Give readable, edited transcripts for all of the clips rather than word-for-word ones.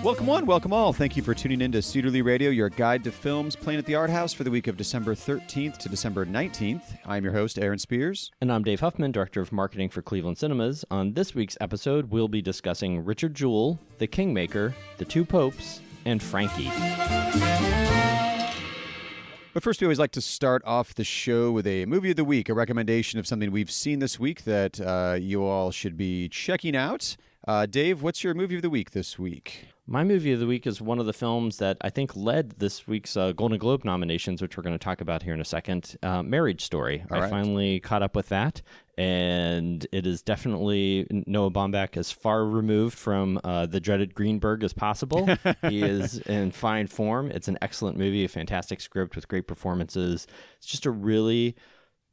Welcome one, welcome all. Thank you for tuning in to Cedarly Radio, your guide to films playing at the Art House for the week of December 13th to December 19th. I'm your host, Aaron Spears. And I'm Dave Huffman, Director of Marketing for Cleveland Cinemas. On this week's episode, we'll be discussing Richard Jewell, The Kingmaker, The Two Popes, and Frankie. But first, we always like to start off the show with a movie of the week, a recommendation of something we've seen this week that you all should be checking out. Dave, what's your movie of the week this week? My movie of the week is one of the films that I think led this week's Golden Globe nominations, which we're going to talk about here in a second. Marriage Story. I finally caught up with that, and it is definitely Noah Baumbach as far removed from the dreaded Greenberg as possible. He is in fine form. It's an excellent movie, a fantastic script with great performances. It's just a really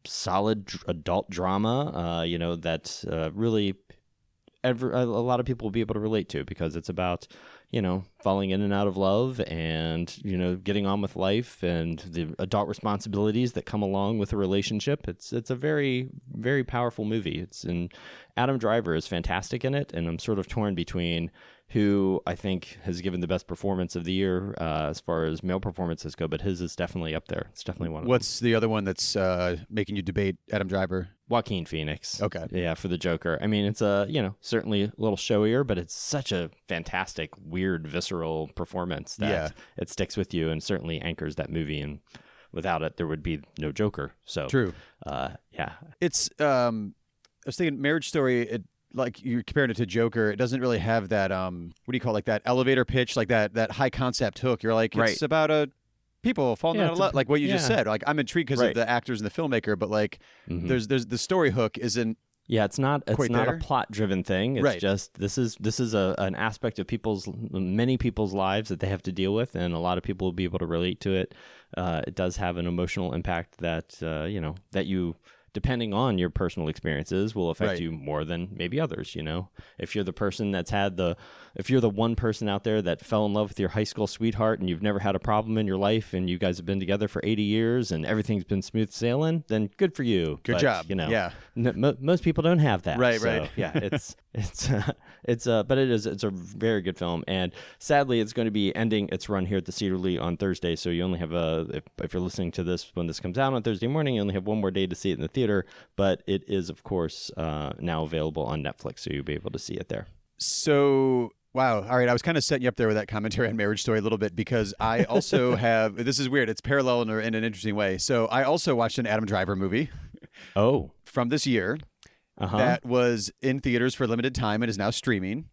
solid adult drama, that really a lot of people will be able to relate to, because it's about, falling in and out of love and, getting on with life and the adult responsibilities that come along with a relationship. It's a very, very powerful movie. Adam Driver is fantastic in it, and I'm sort of torn between who I think has given the best performance of the year as far as male performances go, but his is definitely up there. It's definitely one of them. What's the other one that's making you debate Adam Driver? Joaquin Phoenix. Okay. Yeah, for the Joker. I mean, it's certainly a little showier, but it's such a fantastic, weird, visceral performance that it sticks with you and certainly anchors that movie. And without it, there would be no Joker. So true. Yeah. It's I was thinking Marriage Story. Like you're comparing it to Joker, it doesn't really have that what do you call it, like that elevator pitch, like that high concept hook. You're like, it's about people falling out of love, like what you just said. Like I'm intrigued because of the actors and the filmmaker, but like there's the story hook isn't. Yeah, it's not a plot-driven thing. It's just this is an aspect of many people's lives that they have to deal with, and a lot of people will be able to relate to it. It does have an emotional impact that that you, depending on your personal experiences, will affect you more than maybe others. If you're the person if you're the one person out there that fell in love with your high school sweetheart and you've never had a problem in your life and you guys have been together for 80 years and everything's been smooth sailing, then good for you. Good job. Most people don't have that. Right. Yeah, it's a very good film, and sadly it's going to be ending its run here at the Cedarly on Thursday. So you only have if you're listening to this when this comes out on Thursday morning, you only have one more day to see it in the theater, but it is of course now available on Netflix, so you'll be able to see it there. So wow. All right. I was kind of setting you up there with that commentary on Marriage Story a little bit, because I also have, this is weird. It's parallel in an interesting way. So I also watched an Adam Driver movie. Oh. From this year. That was in theaters for a limited time and is now streaming.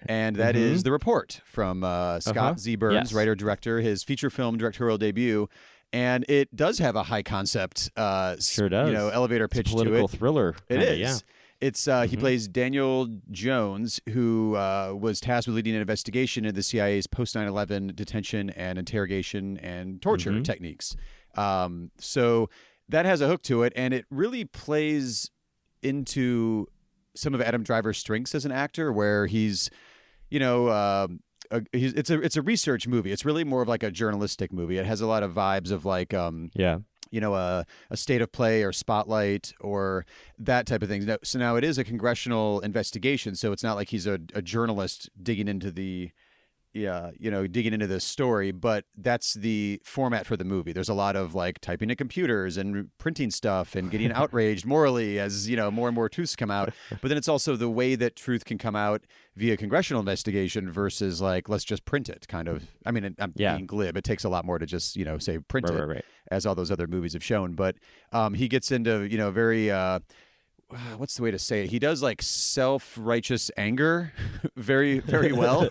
And that is The Report from Scott Z. Burns, writer-director, his feature film directorial debut. And it does have a high concept, sure does. Elevator pitch to it. Political thriller. It is. Yeah. It's he plays Daniel Jones, who was tasked with leading an investigation into the CIA's post 9/11 detention and interrogation and torture techniques. So that has a hook to it, and it really plays into some of Adam Driver's strengths as an actor, where he's, it's a research movie. It's really more of like a journalistic movie. It has a lot of vibes of like a State of Play or Spotlight or that type of thing. So now it is a congressional investigation, so it's not like he's a journalist digging into the story, but that's the format for the movie. There's a lot of like typing at computers and printing stuff and getting outraged morally as, more and more truths come out. But then it's also the way that truth can come out via congressional investigation versus like, let's just print it kind of. I mean, I'm being glib. It takes a lot more to just, say print it, as all those other movies have shown. But he gets into, very... what's the way to say it? He does like self-righteous anger very, very well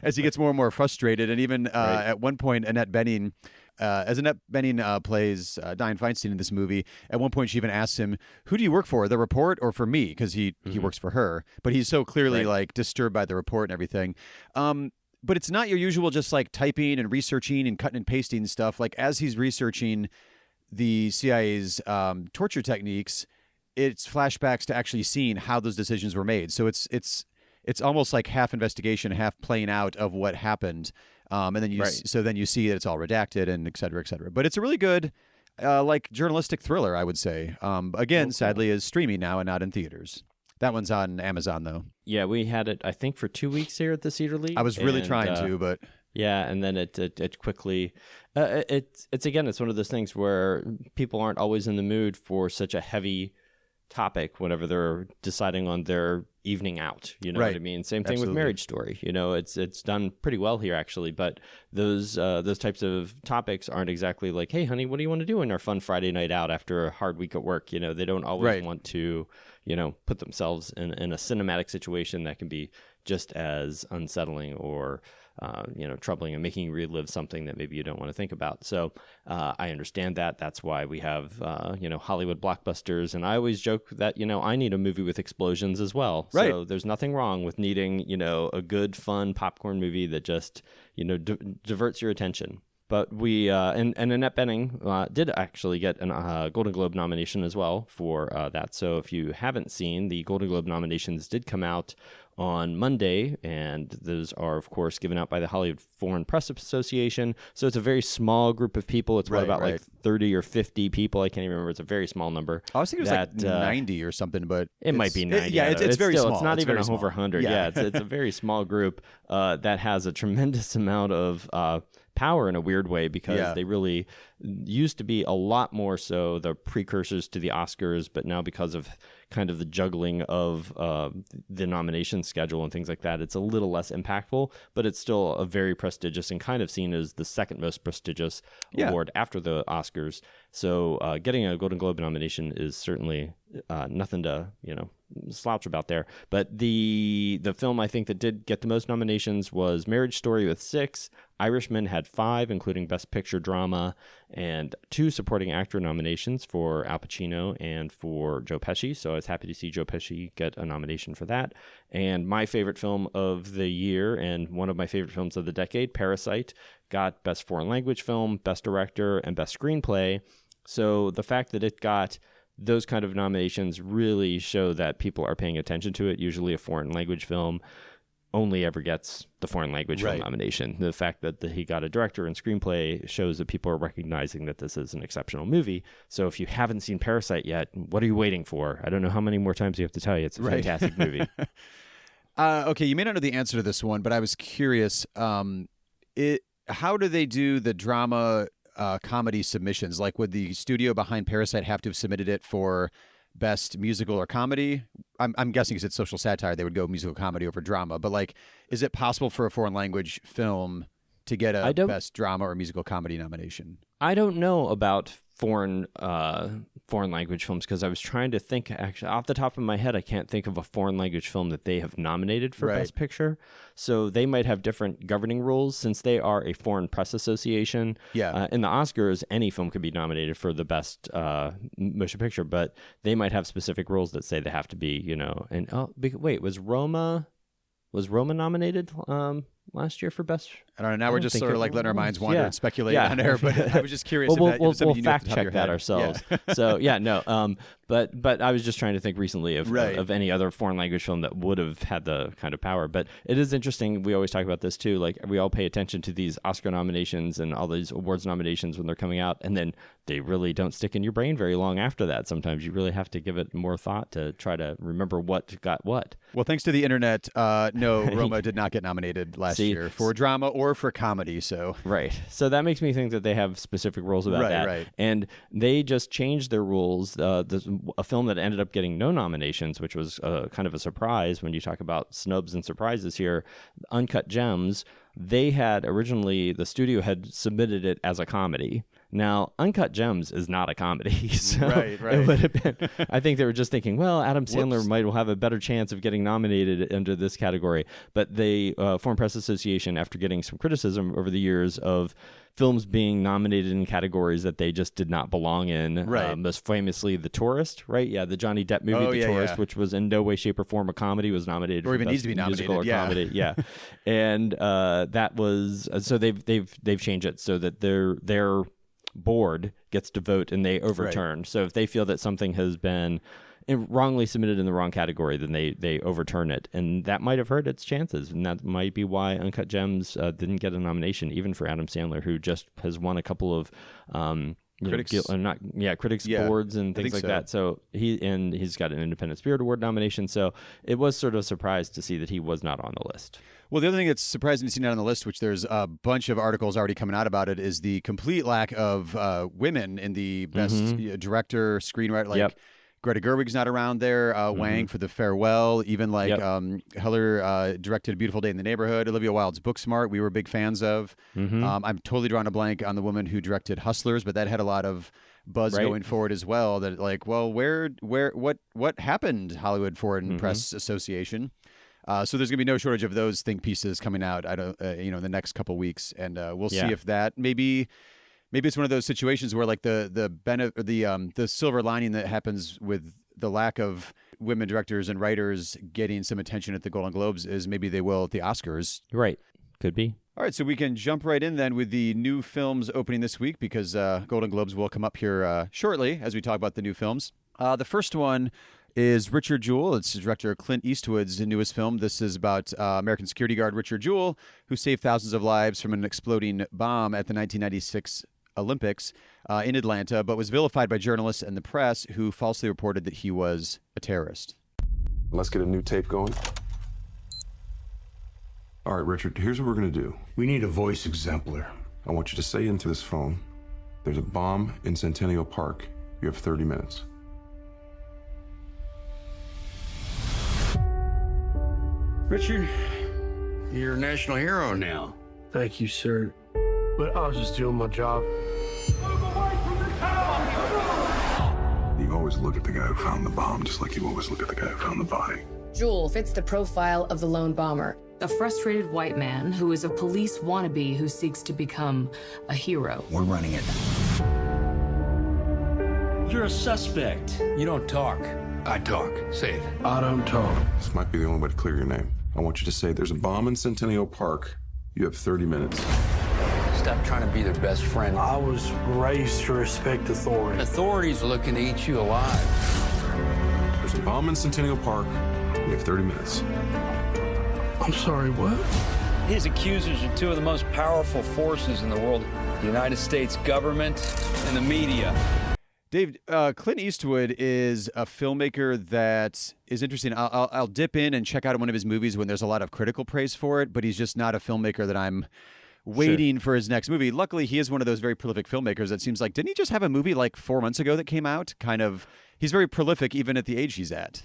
as he gets more and more frustrated. And even at one point, Annette Bening, plays Dianne Feinstein in this movie, at one point she even asks him, who do you work for, The Report or for me? Because he works for her. But he's so clearly like disturbed by The Report and everything. But it's not your usual just like typing and researching and cutting and pasting stuff. Like as he's researching the CIA's torture techniques, it's flashbacks to actually seeing how those decisions were made. So it's almost like half investigation, half playing out of what happened. And then Right. so then you see that it's all redacted and et cetera, et cetera. But it's a really good, like journalistic thriller, I would say. Again, cool. sadly, is streaming now and not in theaters. That one's on Amazon though. Yeah, we had it, I think, for 2 weeks here at the Cedar League. I was really trying to, but yeah, and then it quickly. It's again, it's one of those things where people aren't always in the mood for such a heavy topic whenever they're deciding on their evening out. You know Right. what I mean? Same thing Absolutely. with Marriage Story. You know, it's done pretty well here actually, but those types of topics aren't exactly like, hey, honey, what do you want to do in our fun Friday night out after a hard week at work? You know, they don't always Right. want to, you know, put themselves in a cinematic situation that can be just as unsettling or you know, troubling and making you relive something that maybe you don't want to think about. So I understand that. That's why we have, you know, Hollywood blockbusters. And I always joke that, you know, I need a movie with explosions as well. Right. So there's nothing wrong with needing, you know, a good, fun popcorn movie that just, you know, diverts your attention. But we, and Annette Bening did actually get a Golden Globe nomination as well for that. So if you haven't seen, the Golden Globe nominations did come out on Monday, and those are, of course, given out by the Hollywood Foreign Press Association. So it's a very small group of people. It's Right, about right. like 30 or 50 people. I can't even remember. It's a very small number. I was thinking it was like 90 or something, but It might be 90. yeah, it's very still, small. It's not even very small. over 100. Yeah, it's a very small group that has a tremendous amount of power in a weird way because they really used to be a lot more so the precursors to the Oscars, but now because of kind of the juggling of the nomination schedule and things like that, it's a little less impactful, but it's still a very prestigious and kind of seen as the second most prestigious award after the Oscars. So getting a Golden Globe nomination is certainly nothing to, you know, slouch about there. But the film I think that did get the most nominations was Marriage Story with 6. Irishman had 5, including Best Picture Drama, and 2 supporting actor nominations for Al Pacino and for Joe Pesci. So I was happy to see Joe Pesci get a nomination for that. And my favorite film of the year and one of my favorite films of the decade, Parasite, got Best Foreign Language Film, Best Director, and Best Screenplay. So the fact that it got those kind of nominations really show that people are paying attention to it. Usually a foreign language film only ever gets the foreign language film nomination. The fact that he got a director and screenplay shows that people are recognizing that this is an exceptional movie. So if you haven't seen Parasite yet, what are you waiting for? I don't know how many more times you have to tell you. It's a fantastic movie. Okay, you may not know the answer to this one, but I was curious. How do they do the drama comedy submissions? Like, would the studio behind Parasite have to have submitted it for best musical or comedy? I'm guessing because it's social satire, they would go musical comedy over drama. But like, is it possible for a foreign language film to get a best drama or musical comedy nomination? I don't know about foreign language films because I was trying to think, actually off the top of my head I can't think of a foreign language film that they have nominated for Best Picture. So they might have different governing rules since they are a foreign press association. In the Oscars, any film could be nominated for the best motion picture, but they might have specific rules that say they have to be, you know, and wait, was Roma nominated last year for best? I don't know. Now we're just sort of like letting our minds wander and speculate on air. But I was just curious. We'll fact check that ourselves. So but I was just trying to think recently of any other foreign language film that would have had the kind of power. But it is interesting. We always talk about this too. Like, we all pay attention to these Oscar nominations and all these awards nominations when they're coming out, and then they really don't stick in your brain very long after that. Sometimes you really have to give it more thought to try to remember what got what. Well, thanks to the internet, no, Roma did not get nominated last year for drama or for comedy. So so that makes me think that they have specific rules about that. And they just changed their rules. A film that ended up getting no nominations, which was kind of a surprise when you talk about snubs and surprises here, Uncut Gems. They had originally, the studio had submitted it as a comedy. Now, Uncut Gems is not a comedy, so it would have been. I think they were just thinking, well, Adam Sandler might have a better chance of getting nominated under this category. But the Foreign Press Association, after getting some criticism over the years of films being nominated in categories that they just did not belong in, most famously The Tourist, the Johnny Depp movie, The Tourist, which was in no way, shape, or form a comedy, was nominated or for even best needs to be nominated, musical or comedy, and that was so they've changed it so that their board gets to vote and they overturn. So if they feel that something has been wrongly submitted in the wrong category, then they overturn it, and that might have hurt its chances, and that might be why Uncut Gems didn't get a nomination, even for Adam Sandler, who just has won a couple of critics boards and things like that. So he's got an Independent Spirit Award nomination. So it was sort of a surprise to see that he was not on the list. Well, the other thing that's surprising to see not on the list, which there's a bunch of articles already coming out about it, is the complete lack of women in the best director, screenwriter. Like Greta Gerwig's not around there. Wang for The Farewell. Even Heller directed A Beautiful Day in the Neighborhood. Olivia Wilde's Booksmart, we were big fans of. I'm totally drawing a blank on the woman who directed Hustlers, but that had a lot of buzz going forward as well. That what happened, Hollywood Foreign Press Association? So there's gonna be no shortage of those think pieces coming out. In the next couple weeks, and we'll see if that maybe it's one of those situations where like the silver lining that happens with the lack of women directors and writers getting some attention at the Golden Globes is maybe they will at the Oscars. Right, could be. All right, so we can jump right in then with the new films opening this week because Golden Globes will come up here shortly as we talk about the new films. The first one is Richard Jewell. It's director Clint Eastwood's newest film. This is about American security guard Richard Jewell, who saved thousands of lives from an exploding bomb at the 1996 Olympics in Atlanta, but was vilified by journalists and the press who falsely reported that he was a terrorist. Let's get a new tape going. All right, Richard, here's what we're going to do. We need a voice exemplar. I want you to say into this phone, there's a bomb in Centennial Park. You have 30 minutes. Richard, you're a national hero now. Thank you, sir. But I was just doing my job. Move away from the town! You always look at the guy who found the bomb just like you always look at the guy who found the body. Jewell fits the profile of the lone bomber. A frustrated white man who is a police wannabe who seeks to become a hero. We're running it. You're a suspect. You don't talk. I talk. Say it. I don't talk. This might be the only way to clear your name. I want you to say there's a bomb in Centennial Park. You have 30 minutes. Stop trying to be their best friend. I was raised to respect authority. Authorities are looking to eat you alive. There's a bomb in Centennial Park. You have 30 minutes. I'm sorry, what? His accusers are two of the most powerful forces in the world, the United States government and the media. Dave, Clint Eastwood is a filmmaker that is interesting. I'll dip in and check out one of his movies when there's a lot of critical praise for it, but he's just not a filmmaker that I'm waiting for his next movie. Luckily, he is one of those very prolific filmmakers that seems like, didn't he just have a movie like 4 months ago that came out? He's very prolific even at the age he's at.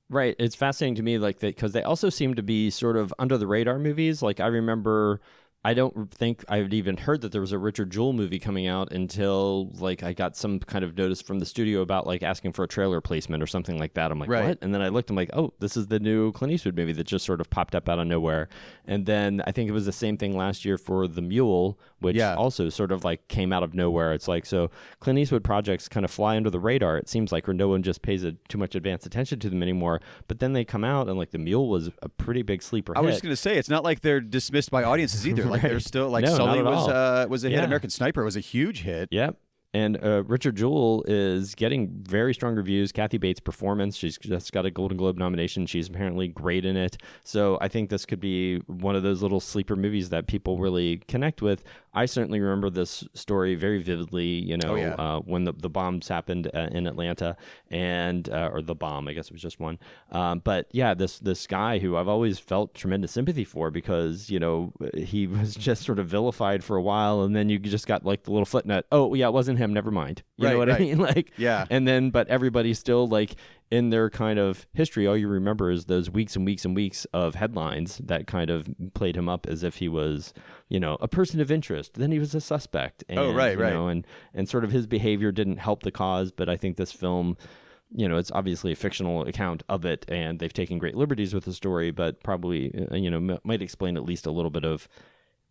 Right. It's fascinating to me, like, because they also seem to be sort of under the radar movies. Like, I remember, I don't think I had even heard that there was a Richard Jewell movie coming out until, like, I got some kind of notice from the studio about, like, asking for a trailer placement or something like that. I'm like, what? And then I looked, I'm like, oh, this is the new Clint Eastwood movie that just sort of popped up out of nowhere. And then I think it was the same thing last year for The Mule, which also sort of, like, came out of nowhere. It's like, so Clint Eastwood projects kind of fly under the radar, it seems like, or no one just pays too much advanced attention to them anymore. But then they come out, and, like, The Mule was a pretty big sleeper hit. I was just going to say, it's not like they're dismissed by audiences either. Like, they're still, like, No, Sully was a hit. American Sniper was a huge hit. Yep. And Richard Jewell is getting very strong reviews. Kathy Bates' performance, she's just got a Golden Globe nomination. She's apparently great in it. So I think this could be one of those little sleeper movies that people really connect with. I certainly remember this story very vividly, when the bombs happened in Atlanta, and or the bomb, I guess it was just one. But yeah, this guy who I've always felt tremendous sympathy for because, he was just sort of vilified for a while, and then you just got like the little footnote, oh yeah, it wasn't him, never mind. You know what I mean? Like, yeah. And then, but everybody's still like, in their kind of history, all you remember is those weeks and weeks and weeks of headlines that kind of played him up as if he was, a person of interest. Then he was a suspect. And, and sort of his behavior didn't help the cause. But I think this film, it's obviously a fictional account of it, and they've taken great liberties with the story, but probably, might explain at least a little bit of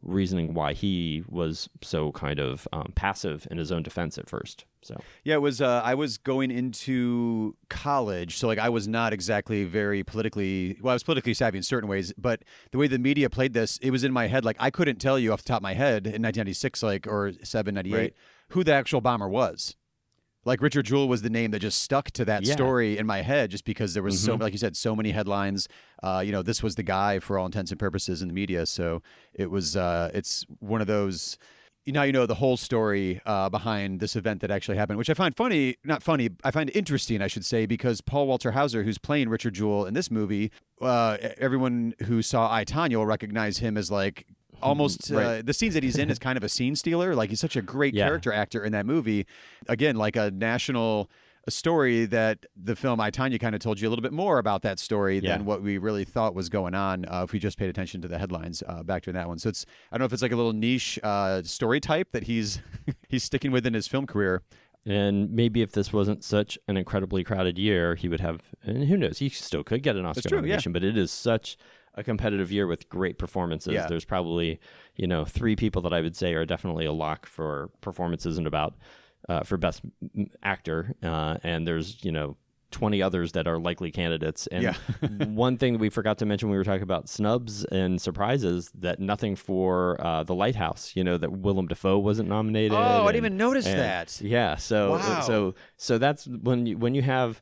reasoning why he was so kind of passive in his own defense at first. So yeah, it was. I was going into college, so like I was not exactly very politically. Well, I was politically savvy in certain ways, but the way the media played this, it was in my head. Like I couldn't tell you off the top of my head in 1996, like or 1998, who the actual bomber was. like Richard Jewell was the name that just stuck to that story in my head, just because there was so, like you said, so many headlines. This was the guy for all intents and purposes in the media. So it was, it's one of those, now you know the whole story behind this event that actually happened, which I find I find interesting, I should say, because Paul Walter Hauser, who's playing Richard Jewell in this movie, everyone who saw I, Tonya will recognize him as like almost the scenes that he's in is kind of a scene stealer. Like he's such a great character actor in that movie. Again, like a national story that the film I, Tonya kind of told you a little bit more about that story than what we really thought was going on if we just paid attention to the headlines back during that one. So it's, I don't know if it's like a little niche story type that he's sticking with in his film career. And maybe if this wasn't such an incredibly crowded year, he would have, and who knows, he still could get an Oscar nomination, but it is such a competitive year with great performances. Yeah. There's probably, 3 people that I would say are definitely a lock for performances and about for Best Actor. And there's, 20 others that are likely candidates. And one thing that we forgot to mention when we were talking about snubs and surprises, that nothing for The Lighthouse, that Willem Dafoe wasn't nominated. Oh, I didn't even notice that. Yeah. So that's when you have,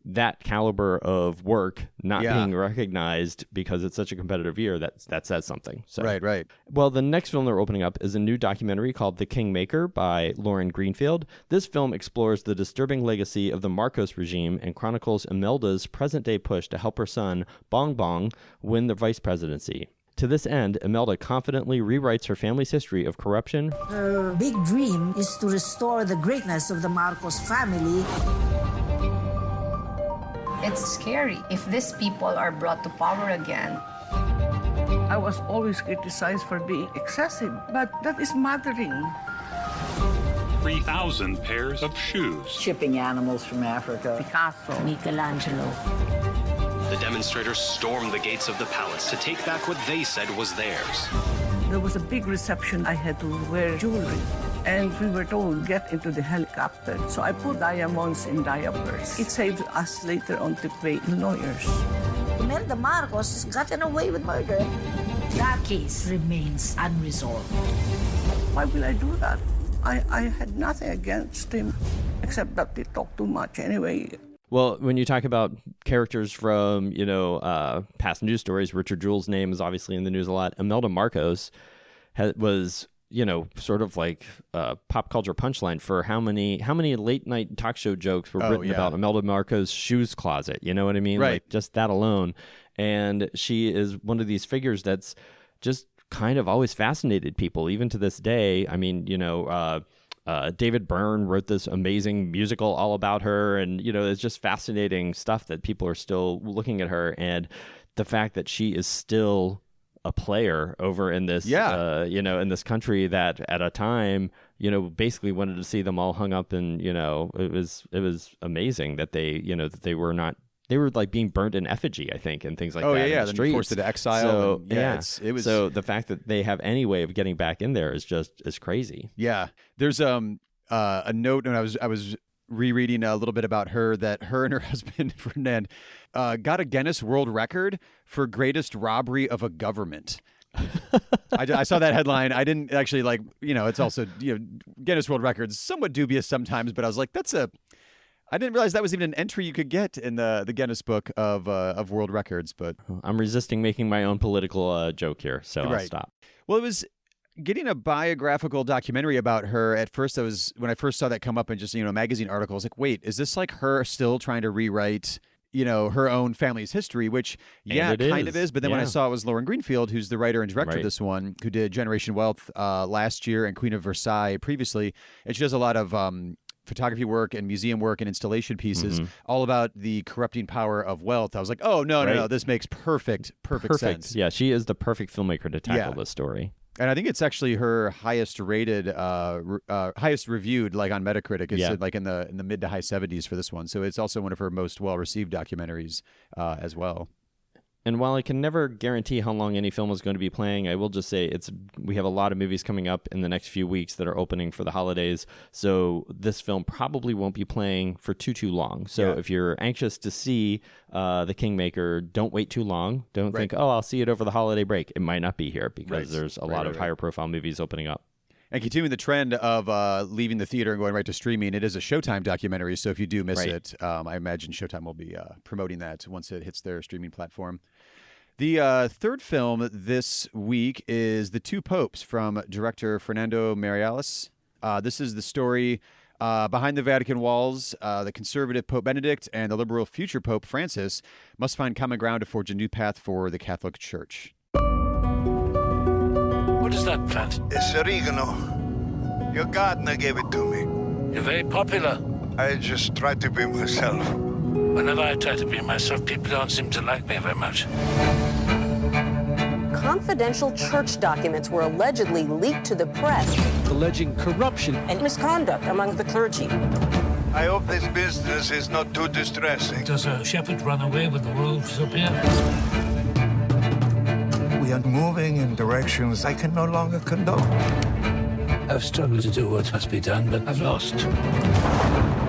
that caliber of work not being recognized because it's such a competitive year, that says something. So, right. Well, the next film they're opening up is a new documentary called The Kingmaker by Lauren Greenfield. This film explores the disturbing legacy of the Marcos regime and chronicles Imelda's present-day push to help her son, Bong Bong, win the vice presidency. To this end, Imelda confidently rewrites her family's history of corruption. Her big dream is to restore the greatness of the Marcos family. It's scary if these people are brought to power again. I was always criticized for being excessive, but that is mothering. 3,000 pairs of shoes. Shipping animals from Africa. Picasso. Michelangelo. The demonstrators stormed the gates of the palace to take back what they said was theirs. There was a big reception. I had to wear jewelry. And we were told, get into the helicopter. So I put diamonds in diapers. It saved us later on to pay lawyers. Imelda Marcos has gotten away with murder. That case remains unresolved. Why will I do that? I had nothing against him, except that they talk too much anyway. Well, when you talk about characters from, past news stories, Richard Jewell's name is obviously in the news a lot. Imelda Marcos was, sort of like a pop culture punchline for how many late night talk show jokes were written about Imelda Marcos' shoes closet. You know what I mean? Right. Like just that alone. And she is one of these figures that's just kind of always fascinated people, even to this day. I mean, David Byrne wrote this amazing musical all about her, and it's just fascinating stuff that people are still looking at her, and the fact that she is still a player over in this in this country that at a time basically wanted to see them all hung up, and it was amazing that they were not. They were like being burnt in effigy, I think, and things like that. Then streets. Forced into exile. So, it was. So the fact that they have any way of getting back in there is crazy. Yeah, there's a note, and I was rereading a little bit about her, that her and her husband Fernando got a Guinness World Record for greatest robbery of a government. I saw that headline. I didn't actually it's also Guinness World Records somewhat dubious sometimes, but I was like, I didn't realize that was even an entry you could get in the Guinness Book of World Records. But I'm resisting making my own political joke here, so I'll stop. Well, it was getting a biographical documentary about her. At first, when I first saw that come up in just magazine articles, like, wait, is this like her still trying to rewrite her own family's history? Which kind of is. But then when I saw it was Lauren Greenfield, who's the writer and director of this one, who did Generation Wealth last year and Queen of Versailles previously, and she does a lot of photography work and museum work and installation pieces, all about the corrupting power of wealth. I was like, oh, no, this makes perfect sense. Yeah, she is the perfect filmmaker to tackle this story. And I think it's actually her highest rated, highest reviewed, like on Metacritic. It's like in the mid to high 70s for this one. So it's also one of her most well-received documentaries as well. And while I can never guarantee how long any film is going to be playing, I will just say we have a lot of movies coming up in the next few weeks that are opening for the holidays. So this film probably won't be playing for too long. So if you're anxious to see The Kingmaker, don't wait too long. Don't think, I'll see it over the holiday break. It might not be here because there's a lot of higher profile movies opening up. And continuing the trend of leaving the theater and going right to streaming, it is a Showtime documentary. So if you do miss it, I imagine Showtime will be promoting that once it hits their streaming platform. The third film this week is The Two Popes from director Fernando Meirelles. This is the story behind the Vatican walls. The conservative Pope Benedict and the liberal future Pope Francis must find common ground to forge a new path for the Catholic Church. What is that plant? It's oregano. Your gardener gave it to me. You're very popular. I just try to be myself. Whenever I try to be myself, people don't seem to like me very much. Confidential church documents were allegedly leaked to the press, alleging corruption and misconduct among the clergy. I hope this business is not too distressing. Does a shepherd run away with the wolves up here? We are moving in directions I can no longer condone. I've struggled to do what must be done, but I've lost.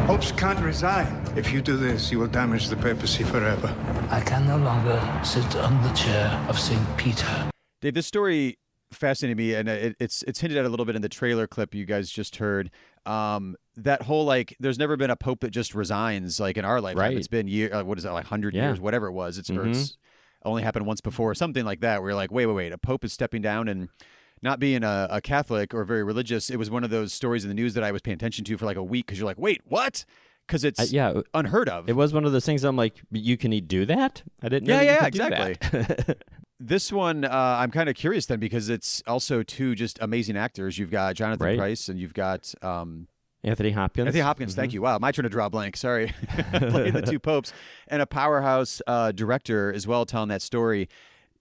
Popes can't resign. If you do this, you will damage the papacy forever. I can no longer sit on the chair of St. Peter. Dave, this story fascinated me, and it's hinted at a little bit in the trailer clip you guys just heard. That whole, like, there's never been a pope that just resigns, like, in our lifetime. Right. It's been, 100 years, whatever it was. It's only happened once before, something like that, where you're like, wait, a pope is stepping down and not being a Catholic or very religious. It was one of those stories in the news that I was paying attention to for like a week because you're like, wait, what? Because it's unheard of. It was one of those things I'm like, you can do that? I didn't know you could do exactly. that. This one, I'm kind of curious then because it's also two just amazing actors. You've got Jonathan Pryce and you've got Anthony Hopkins. Anthony Hopkins, thank you. Wow, my turn to draw a blank. Sorry. Playing the two popes. And a powerhouse director as well telling that story.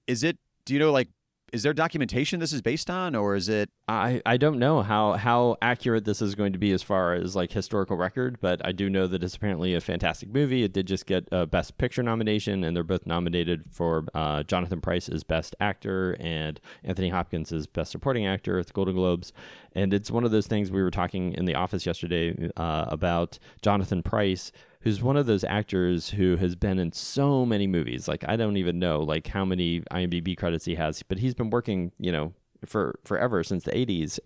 Is there documentation this is based on, or is it? I don't know how accurate this is going to be as far as like historical record, but I do know that it's apparently a fantastic movie. It did just get a Best Picture nomination, and they're both nominated for Jonathan Pryce as Best Actor and Anthony Hopkins as Best Supporting Actor at the Golden Globes. And it's one of those things we were talking in the office yesterday about Jonathan Pryce, who's one of those actors who has been in so many movies. Like, I don't even know like how many IMDb credits he has, but he's been working, for forever, since the 80s.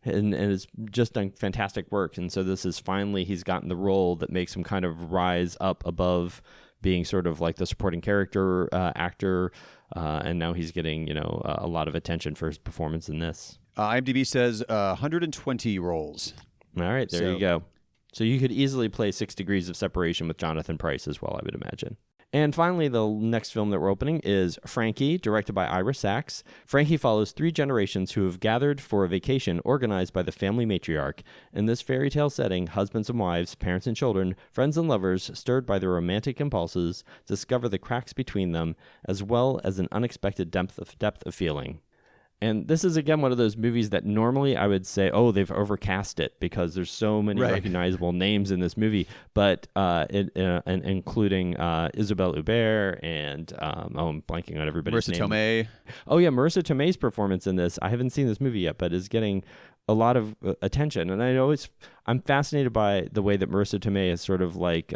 And has just done fantastic work. And so this is finally, he's gotten the role that makes him kind of rise up above being sort of like the supporting character actor. And now he's getting, a lot of attention for his performance in this. IMDb says 120 roles. All right, there you go. So you could easily play 6 Degrees of Separation with Jonathan Pryce as well, I would imagine. And finally, the next film that we're opening is Frankie, directed by Ira Sachs. Frankie follows 3 generations who have gathered for a vacation organized by the family matriarch. In this fairy tale setting, husbands and wives, parents and children, friends and lovers, stirred by their romantic impulses, discover the cracks between them, as well as an unexpected depth of feeling. And this is, again, one of those movies that normally I would say, oh, they've overcast it because there's so many recognizable names in this movie. But including Isabelle Huppert and, I'm blanking on everybody's name. Marissa Tomei. Oh, yeah, Marissa Tomei's performance in this. I haven't seen this movie yet, but is getting a lot of attention. And I'm fascinated by the way that Marissa Tomei has sort of like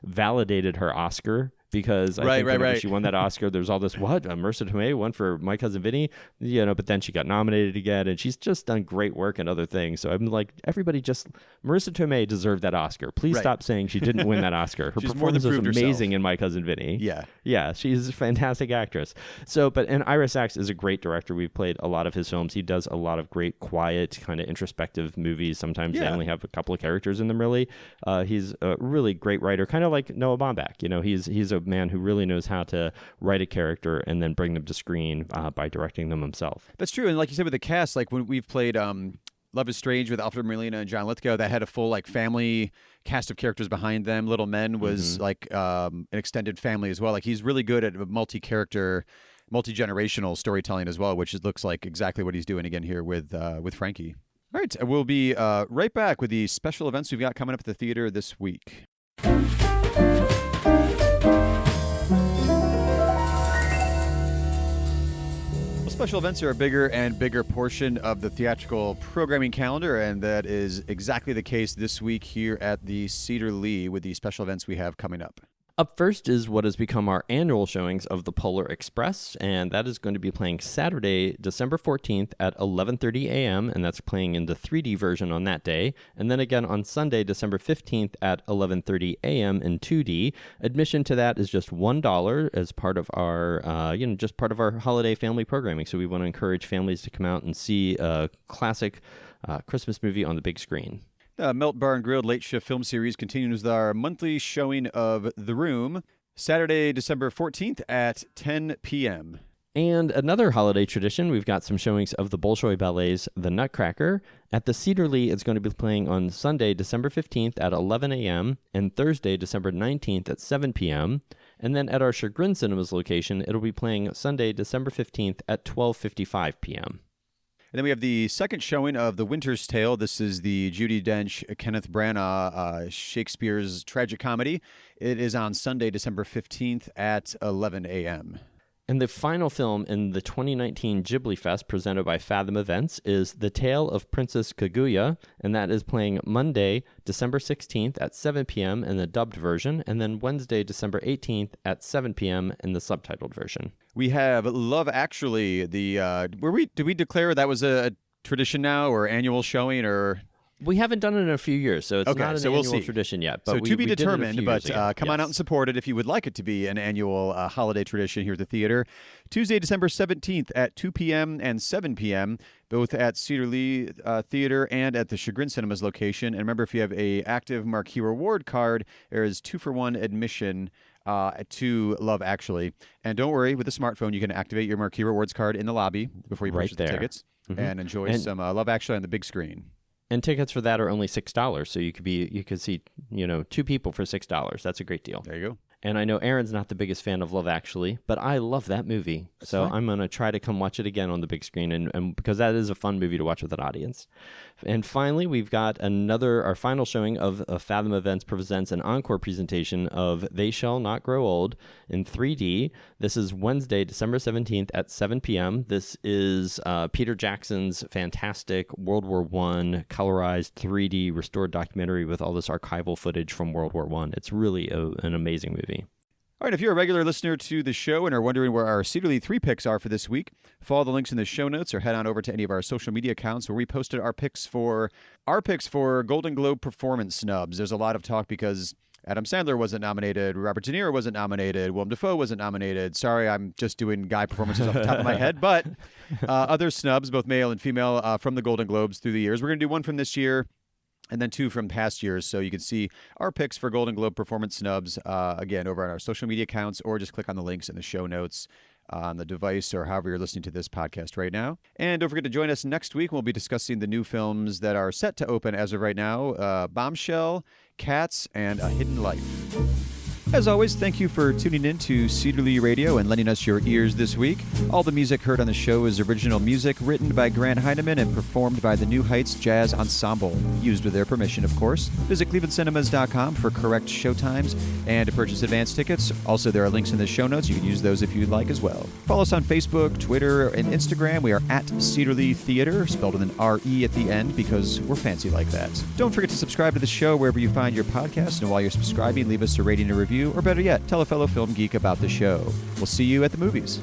validated her Oscar. Because I think whenever she won that Oscar, there was all this, Marissa Tomei won for My Cousin Vinny, but then she got nominated again, and she's just done great work in other things. So I'm like, Marissa Tomei deserved that Oscar. Please stop saying she didn't win that Oscar. Her performance was amazing in My Cousin Vinny. Yeah, she's a fantastic actress. And Ira Sachs is a great director. We've played a lot of his films. He does a lot of great, quiet, kind of introspective movies. Sometimes they only have a couple of characters in them, really. He's a really great writer, kind of like Noah Baumbach. He's a man who really knows how to write a character and then bring them to screen by directing them himself. That's true. And like you said with the cast, like when we've played Love is Strange with Alfred Molina and John Lithgow, that had a full like family cast of characters behind them. Little Men was like an extended family as well. Like he's really good at multi-character, multi-generational storytelling as well, which looks like exactly what he's doing again here with Frankie. All right, we'll be right back with the special events we've got coming up at the theater this week. Special events are a bigger and bigger portion of the theatrical programming calendar, and that is exactly the case this week here at the Cedar Lee with the special events we have coming up. Up first is what has become our annual showings of The Polar Express, and that is going to be playing Saturday, December 14th at 11:30 a.m., and that's playing in the 3D version on that day. And then again on Sunday, December 15th at 11:30 a.m. in 2D. Admission to that is just $1 as part of our, just part of our holiday family programming. So we want to encourage families to come out and see a classic Christmas movie on the big screen. The Melt Bar and Grilled Late Shift film series continues with our monthly showing of The Room, Saturday, December 14th at 10 p.m. And another holiday tradition, we've got some showings of the Bolshoi Ballet's The Nutcracker. At the Cedar Lee, it's going to be playing on Sunday, December 15th at 11 a.m. and Thursday, December 19th at 7 p.m. And then at our Chagrin Cinemas location, it'll be playing Sunday, December 15th at 12:55 p.m. And then we have the second showing of The Winter's Tale. This is the Judi Dench, Kenneth Branagh, Shakespeare's tragic comedy. It is on Sunday, December 15th at 11 a.m. And the final film in the 2019 Ghibli Fest presented by Fathom Events is The Tale of Princess Kaguya, and that is playing Monday, December 16th at 7 p.m. in the dubbed version, and then Wednesday, December 18th at 7 p.m. in the subtitled version. We have Love Actually. Did we declare that was a tradition now or annual showing or? We haven't done it in a few years, so it's not an annual tradition yet. But so to be determined, but come on Yes. out and support it if you would like it to be an annual holiday tradition here at the theater. Tuesday, December 17th at 2 p.m. and 7 p.m., both at Cedar Lee Theater and at the Chagrin Cinemas location. And remember, if you have a active Marquee Reward card, there is 2-for-1 admission to Love Actually. And don't worry, with the smartphone, you can activate your Marquee Rewards card in the lobby before you purchase the tickets and enjoy some Love Actually on the big screen. And tickets for that are only $6, so you could see, two people for $6. That's a great deal. There you go. And I know Aaron's not the biggest fan of Love Actually, but I love that movie. So I'm going to try to come watch it again on the big screen, and because that is a fun movie to watch with an audience. And finally, we've got our final showing of Fathom Events presents an encore presentation of They Shall Not Grow Old in 3D. This is Wednesday, December 17th at 7 p.m. This is Peter Jackson's fantastic World War I colorized 3D restored documentary with all this archival footage from World War I. It's really an amazing movie. All right, if you're a regular listener to the show and are wondering where our Cedar Lee 3 picks are for this week, follow the links in the show notes or head on over to any of our social media accounts where we posted our picks for Golden Globe performance snubs. There's a lot of talk because Adam Sandler wasn't nominated, Robert De Niro wasn't nominated, Willem Dafoe wasn't nominated. Sorry, I'm just doing guy performances off the top of my head, but other snubs, both male and female, from the Golden Globes through the years. We're going to do one from this year and then 2 from past years. So you can see our picks for Golden Globe performance snubs, again, over on our social media accounts, or just click on the links in the show notes on the device or however you're listening to this podcast right now. And don't forget to join us next week. We'll be discussing the new films that are set to open as of right now, Bombshell, Cats, and A Hidden Life. As always, thank you for tuning in to Cedar Lee Radio and lending us your ears this week. All the music heard on the show is original music written by Grant Heineman and performed by the New Heights Jazz Ensemble, used with their permission, of course. Visit clevelandcinemas.com for correct showtimes and to purchase advance tickets. Also, there are links in the show notes. You can use those if you'd like as well. Follow us on Facebook, Twitter, and Instagram. We are at Cedar Lee Theater, spelled with an R-E at the end because we're fancy like that. Don't forget to subscribe to the show wherever you find your podcast, and while you're subscribing, leave us a rating and review, or better yet, tell a fellow film geek about the show. We'll see you at the movies.